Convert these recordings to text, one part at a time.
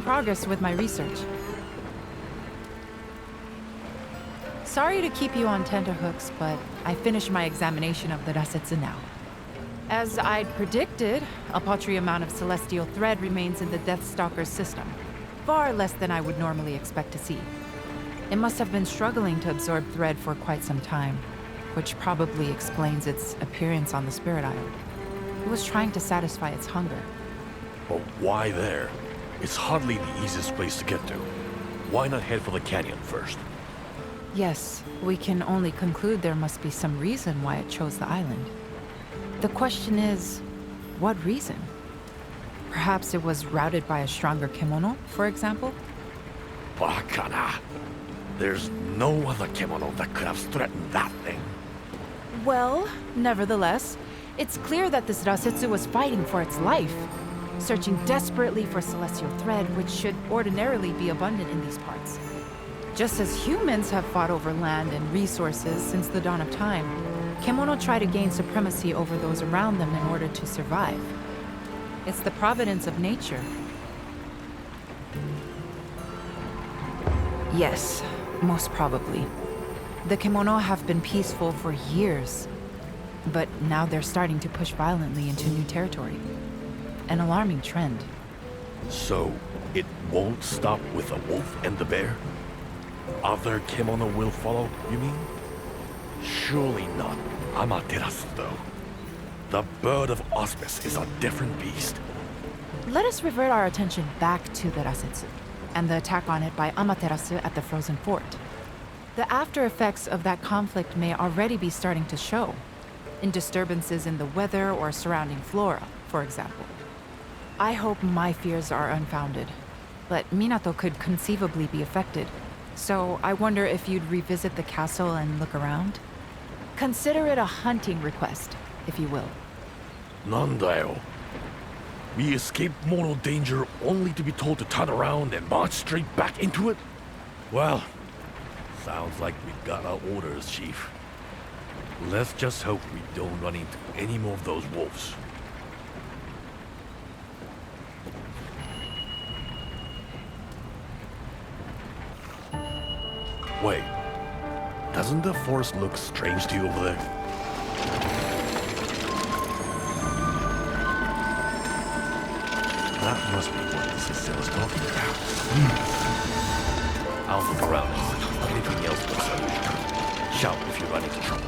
progress with my research. Sorry to keep you on tenterhooks, but I finished my examination of the Rasetsu now. As I'd predicted, a paltry amount of celestial thread remains in the Deathstalker's system, far less than I would normally expect to see. It must have been struggling to absorb thread for quite some time, which probably explains its appearance on the Spirit Isle. It was trying to satisfy its hunger. But why there? It's hardly the easiest place to get to. Why not head for the canyon first? Yes, we can only conclude there must be some reason why it chose the island. The question is, what reason? Perhaps it was routed by a stronger kimono, for example? Bakana! There's no other kimono that could have threatened that thing. Well, nevertheless, it's clear that this Rasetsu was fighting for its life, searching desperately for celestial thread, which should ordinarily be abundant in these parts. Just as humans have fought over land and resources since the dawn of time, kimono try to gain supremacy over those around them in order to survive. It's the providence of nature. Yes, most probably. The kimono have been peaceful for years, but now they're starting to push violently into new territory. An alarming trend. So, it won't stop with the wolf and the bear? Other kimono will follow, you mean? Surely not Amaterasu, though. The Bird of Auspice is a different beast. Let us revert our attention back to the Rasetsu, and the attack on it by Amaterasu at the Frozen Fort. The after effects of that conflict may already be starting to show, in disturbances in the weather or surrounding flora, for example. I hope my fears are unfounded, but Minato could conceivably be affected, so I wonder if you'd revisit the castle and look around? Consider it a hunting request, if you will. Nandayo. We escaped mortal danger only to be told to turn around and march straight back into it? Well, sounds like we got our orders, Chief. Let's just hope we don't run into any more of those wolves. Wait, doesn't the forest look strange to you over there? That must be what this is talking about. I'll look around. Anything else but so. Shout if you run into trouble.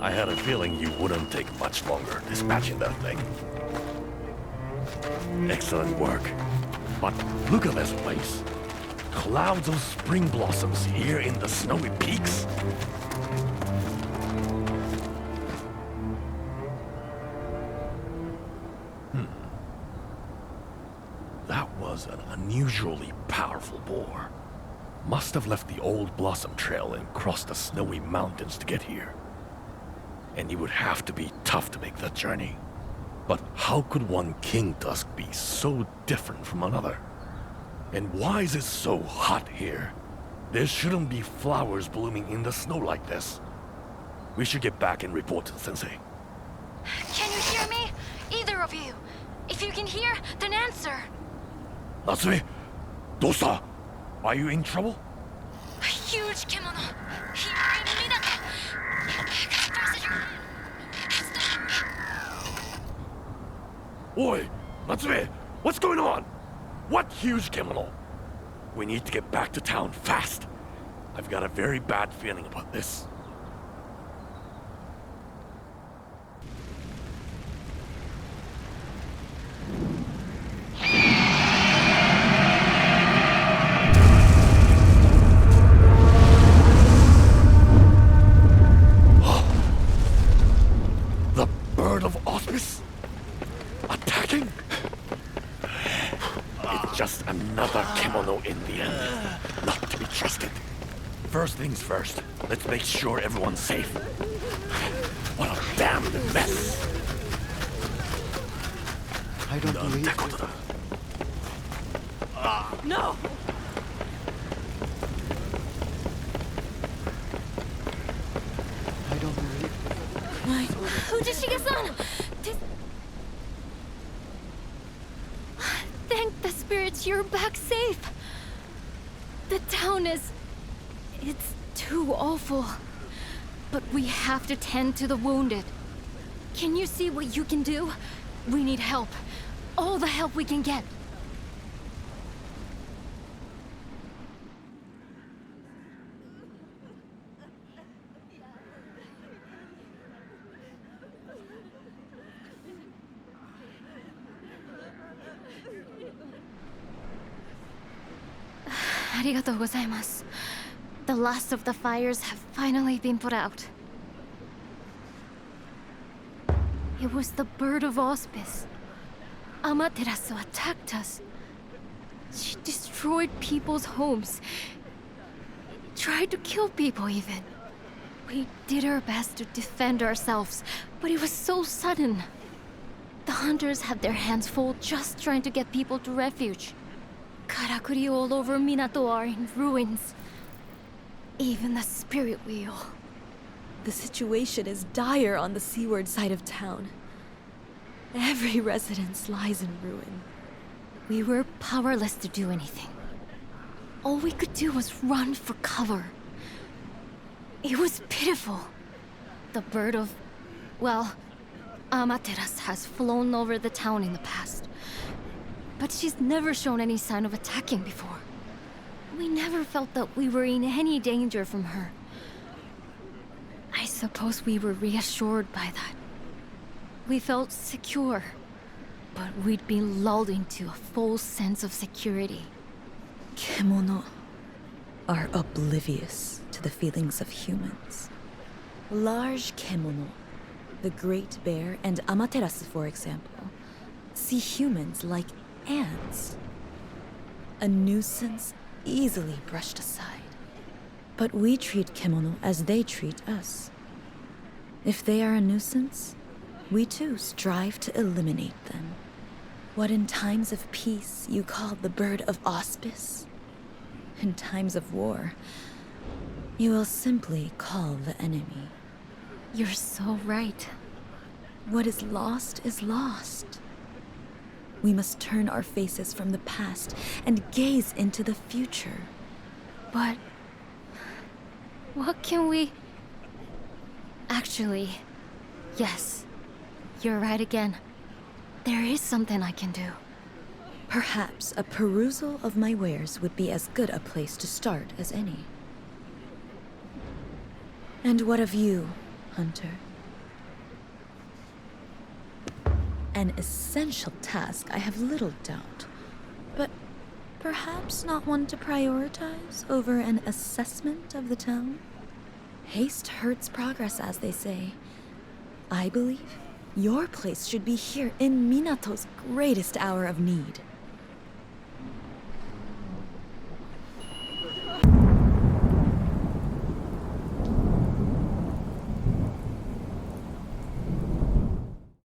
I had a feeling you wouldn't take much longer dispatching that thing. Excellent work. But look at this place. Clouds of spring blossoms here in the snowy peaks. That was an unusually powerful boar. Must have left the old blossom trail and crossed the snowy mountains to get here. And it would have to be tough to make that journey. But how could one king tusk be so different from another? And why is it so hot here? There shouldn't be flowers blooming in the snow like this. We should get back and report to the sensei. Can you hear me? Either of you. If you can hear, then answer. Natsume, dosta? Are you in trouble? A huge kimono. Here in Minato. Express your... Oi, Natsume, what's going on? What huge kimono? We need to get back to town fast. I've got a very bad feeling about this. The bird of auspice? Attacking? It's just another kimono in the end. Not to be trusted. First things first, let's make sure everyone's safe. What a damned mess. I don't believe it. No! I don't believe it. Ujishige-san! Thank the spirits you're back safe. The town is... it's too awful. But we have to tend to the wounded. Can you see what you can do? We need help. All the help we can get. Arigatou gozaimasu. The last of the fires have finally been put out. It was the bird of auspice. Amaterasu attacked us. She destroyed people's homes. Tried to kill people even. We did our best to defend ourselves, but it was so sudden. The hunters had their hands full just trying to get people to refuge. Karakuri all over Minato are in ruins. Even the spirit wheel. The situation is dire on the seaward side of town. Every residence lies in ruin. We were powerless to do anything. All we could do was run for cover. It was pitiful. The bird of... well, Amaterasu has flown over the town in the past. But she's never shown any sign of attacking before. We never felt that we were in any danger from her. I suppose we were reassured by that. We felt secure, but we'd been lulled into a false sense of security. Kimono are oblivious to the feelings of humans. Large kimono, the Great Bear and Amaterasu, for example, see humans like ants. A nuisance easily brushed aside. But we treat kimono as they treat us. If they are a nuisance, we too strive to eliminate them. What in times of peace you call the bird of auspice, in times of war, you will simply call the enemy. You're so right. What is lost is lost. We must turn our faces from the past and gaze into the future. But... what can we... Actually, yes. You're right again. There is something I can do. Perhaps a perusal of my wares would be as good a place to start as any. And what of you, Hunter? An essential task, I have little doubt. But perhaps not one to prioritize over an assessment of the town? Haste hurts progress, as they say. I believe your place should be here in Minato's greatest hour of need.